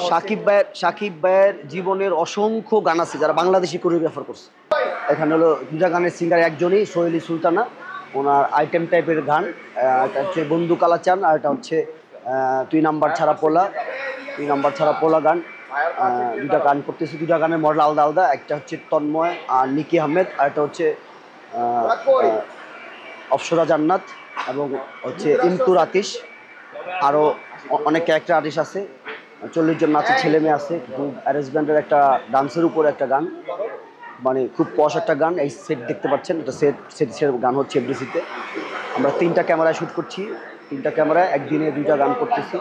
সাকিব ভাইয়ের জীবনের অসংখ্য গান আছে যারা বাংলাদেশি কোরিওগ্রাফার করছে। এখানে হলো দুটা গানের সিঙ্গার একজনই, সোহেলি সুলতানা, ওনার আইটেম টাইপের গান। এটা হচ্ছে বন্ধু কালাচান, আর এটা হচ্ছে তুই নাম্বার ছাড়া পোলা গান। দুটা গান করতেছি, দুটা গানের মডেল আলাদা আলাদা। একটা হচ্ছে তন্ময় আর নিকি আহমেদ, আর একটা হচ্ছে অপসরা জান্নাত এবং হচ্ছে ইমতুর আতিশ। আরও অনেক ক্যারেক্টার আর্টিস্ট আছে, 40 জন নাচের ছেলে মেয়ে আছে। খুব অ্যারেঞ্জমেন্টের একটা ডান্সের উপরে একটা গান, মানে খুব পশ একটা গান। এই সেট দেখতে পাচ্ছেন, এটা সেট গান হচ্ছে এফডিসিতে। আমরা 3টা ক্যামেরায় শ্যুট করছি, 3টা ক্যামেরায় একদিনে 2টা গান করতেছি।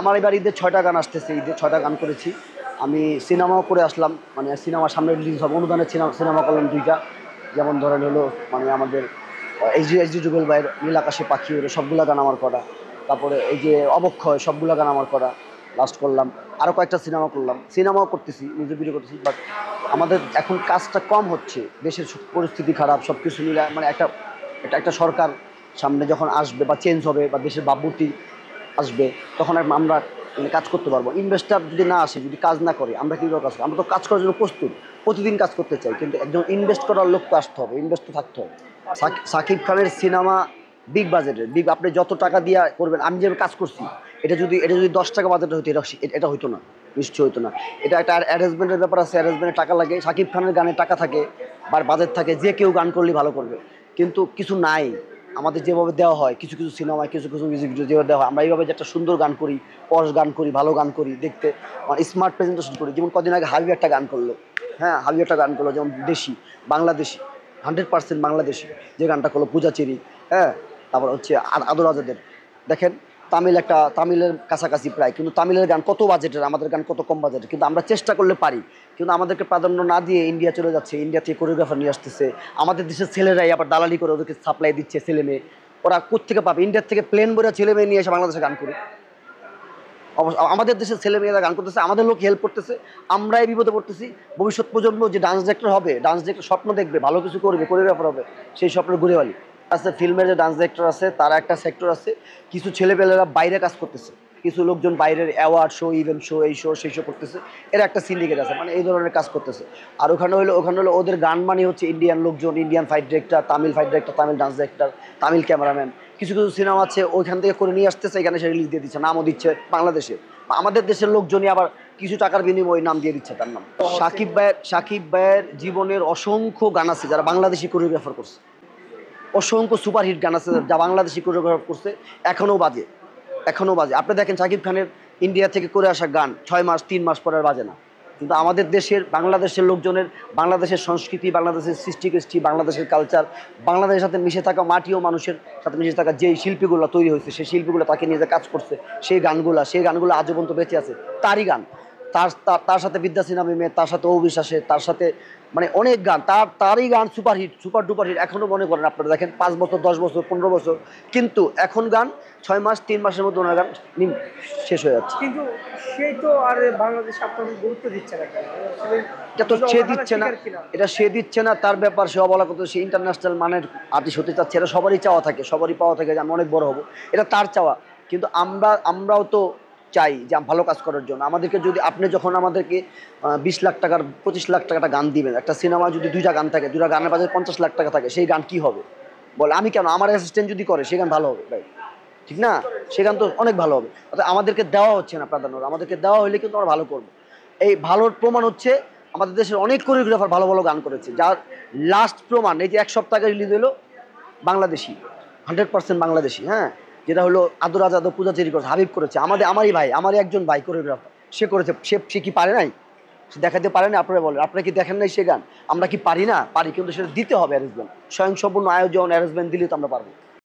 আমার এবার ঈদে 6টা গান আসতেছে, ঈদে 6টা গান করেছি। আমি সিনেমাও করে আসলাম, মানে সিনেমা সামনে রিলিজ হবে, অনুদানের সিনেমা করলাম 2টা। যেমন ধরেন হলো মানে আমাদের এইচডি জুবেল ভাইয়ের নীল আকাশে পাখি, ওরা সবগুলা গান আমার করা। তারপরে এই যে অবক্ষয়, সবগুলা গান আমার করা। লাস্ট করলাম আরও কয়েকটা সিনেমাও করতেছি, নিজে ভিডিও করতেছি। বাট আমাদের এখন কাজটা কম হচ্ছে, দেশের পরিস্থিতি খারাপ, সব কিছু মিলে মানে একটা সরকার সামনে যখন আসবে বা চেঞ্জ হবে বা দেশের ভাবমূর্তি আসবে, তখন আমরা মানে কাজ করতে পারবো। ইনভেস্টার যদি না আসে, যদি কাজ না করে, আমরা কীভাবে কাজ করবো? আমরা তো কাজ করার জন্য প্রস্তুত, প্রতিদিন কাজ করতে চাই, কিন্তু একজন ইনভেস্ট করার লোক তো আসতে হবে, ইনভেস্ট তো থাকতে হবে। সাকিব খানের সিনেমা বিগ বাজেটের, আপনি যত টাকা দিয়ে করবেন। আমি যেভাবে কাজ করছি, এটা যদি 10 টাকা বাজেট হইতো, এটা হইতো না, নিশ্চয় হইতো না। এটা একটা অ্যারেঞ্জমেন্টের ব্যাপার আছে, অ্যারেঞ্জমেন্টে টাকা লাগে। সাকিব খানের গানে টাকা থাকে বা বাজেট থাকে, যে কেউ গান করলেই ভালো করবে, কিন্তু কিছু নাই। আমাদের যেভাবে দেওয়া হয় কিছু সিনেমায়, কিছু মিউজিক ভিডিও যেভাবে দেওয়া হয়, আমরা এইভাবে যে একটা সুন্দর গান করি, পশ গান করি, ভালো গান করি, দেখতে মানে স্মার্ট প্রেজেন্টেশন করি। যেমন কদিন আগে হাবিব একটা গান করলো, যেমন বাংলাদেশি 100% বাংলাদেশি যে গানটা করলো পূজাচেরি। হ্যাঁ, তারপর হচ্ছে আদর আজাদের। দেখেন তামিলের কাছাকাছি প্রায়, কিন্তু তামিলের গান কত বাজেটের, আমাদের গান কত কম বাজেটের। কিন্তু আমরা চেষ্টা করলে পারি, কিন্তু আমাদেরকে প্রাধান্য না দিয়ে ইন্ডিয়া চলে যাচ্ছে, ইন্ডিয়া থেকে কোরিওগ্রাফার নিয়ে আসতেছে। আমাদের দেশের ছেলেরাই আবার দালালি করে ওদেরকে সাপ্লাই দিচ্ছে ছেলে মেয়ে। ওরা কোত্থেকে পাবে? ইন্ডিয়ার থেকে প্লেন ভরে ছেলে মেয়ে নিয়ে এসে বাংলাদেশে গান করে। আমাদের দেশের ছেলে মেয়েরা গান করতেছে, আমাদের লোক হেল্প করতেছে, আমরাই বিপদে পড়তেছি। ভবিষ্যৎ প্রজন্ম যে ডান্স ডিরেক্টর হবে, ডান্স ডিরেক্টর স্বপ্ন দেখবে, ভালো কিছু করবে, কোরিওগ্রাফার হবে, সেই স্বপ্নের ঘুরে বালি আছে। ফিল্মের যে ডান্স ডিরেক্টর আছে, তারা একটা সেক্টর আছে। কিছু ছেলেপেলেরা বাইরে কাজ করতেছে, কিছু লোকজন বাইরের অ্যাওয়ার্ড শো, ইভেন্ট শো, এই শো সেই শো করতেছে। এর একটা সিন্ডিকেট আছে, মানে এই ধরনের কাজ করতেছে। আর ওখানে হলো ওদের গান মানে হচ্ছে ইন্ডিয়ান লোকজন, Indian fight director, Tamil fight director, Tamil dance director, Tamil cameraman. কিছু সিনেমা আছে ওইখান থেকে করে নিয়ে আসতেছে, এখানে সে রিলিজ দিয়ে দিচ্ছে, নামও দিচ্ছে বাংলাদেশে। আমাদের দেশের লোকজনই আবার কিছু টাকার বিনিময়ে নাম দিয়ে দিচ্ছে তার নাম। সাকিব ভাইয়ের জীবনের অসংখ্য গান আছে যারা বাংলাদেশি কোরিওগ্রাফার করছে, অসংখ্য সুপারহিট গান আছে যা বাংলাদেশি কোরিওগ্রাফার করছে, এখনও বাজে। আপনি দেখেন সাকিব খানের ইন্ডিয়া থেকে করে আসা গান 6 মাস 3 মাস পরে বাজে না, কিন্তু আমাদের বাংলাদেশের লোকজনের, বাংলাদেশের সংস্কৃতি, বাংলাদেশের সৃষ্টি, বাংলাদেশের কালচার, বাংলাদেশের সাথে মিশে থাকা মাটি ও মানুষের সাথে মিশে থাকা যেই শিল্পীগুলো তৈরি হয়েছে, সেই শিল্পীগুলো তাকে নিয়ে যে কাজ করছে, সেই গানগুলো আজও পর্যন্ত বেঁচে আছে। তারই গান, তার সাথে বিদ্যা সিনহা মিমের, তার সাথে অবিশ্বাসের, তার সাথে মানে অনেক গান, তারই গান সুপার ডুপার হিট। এখনও মনে করেন, আপনারা দেখেন 5 বছর 10 বছর 15 বছর, কিন্তু এখন গান 6 মাস 3 মাসের মধ্যে ওনার গান শেষ হয়ে যাচ্ছে। কিন্তু সেই তো আর বাংলাদেশ আপনাদের গুরুত্ব দিচ্ছে না কেন? এটা তো সে দিচ্ছে না, তার ব্যাপার। সে অবলা করতে, সে ইন্টারন্যাশনাল মানের আর্টিস্ট হতে চাচ্ছে, এটা সবারই চাওয়া থাকে, সবারই পাওয়া থাকে যে আমি অনেক বড় হবো, এটা তার চাওয়া। কিন্তু আমরাও তো চাই যে ভালো কাজ করার জন্য। আমাদেরকে যদি আপনি যখন আমাদেরকে 20 লাখ টাকার 25 লাখ টাকাটা গান দিবেন, একটা সিনেমা যদি 2টা গান থাকে, 2টা গানের বাজারে 50 লাখ টাকা থাকে, সেই গান কি হবে বলে? আমি কেন, আমার অ্যাসিস্ট্যান্ট যদি করে, সেই গান ভালো হবে ভাই, ঠিক না? সে গান তো অনেক ভালো হবে। অর্থাৎ আমাদেরকে দেওয়া হচ্ছে না প্রাধান্য, আমাদেরকে দেওয়া হলে কিন্তু আমরা ভালো করবো। এই ভালোর প্রমাণ হচ্ছে আমাদের দেশের অনেক কোরিওগ্রাফার ভালো ভালো গান করেছে, যার লাস্ট প্রমাণ এই যে 1 সপ্তাহ আগে রিলিজ হলো বাংলাদেশি, 100% বাংলাদেশি। হ্যাঁ, যেটা হলো আদর আজাদ পূজাচেরি করেছে, হাবিব করেছে, আমারই একজন ভাই কোরিওগ্রাফার, সে করেছে। সে কি পারে নাই? সে দেখাতে পারে না? আপনারা বলেন, আপনারা কি দেখেন নাই সে গান? আমরা কি পারি না? পারি, কিন্তু সেটা দিতে হবে অ্যারেঞ্জমেন্ট, স্বয়ংসম্পূর্ণ আয়োজন, অ্যারেঞ্জমেন্ট দিলে তো আমরা পারবো।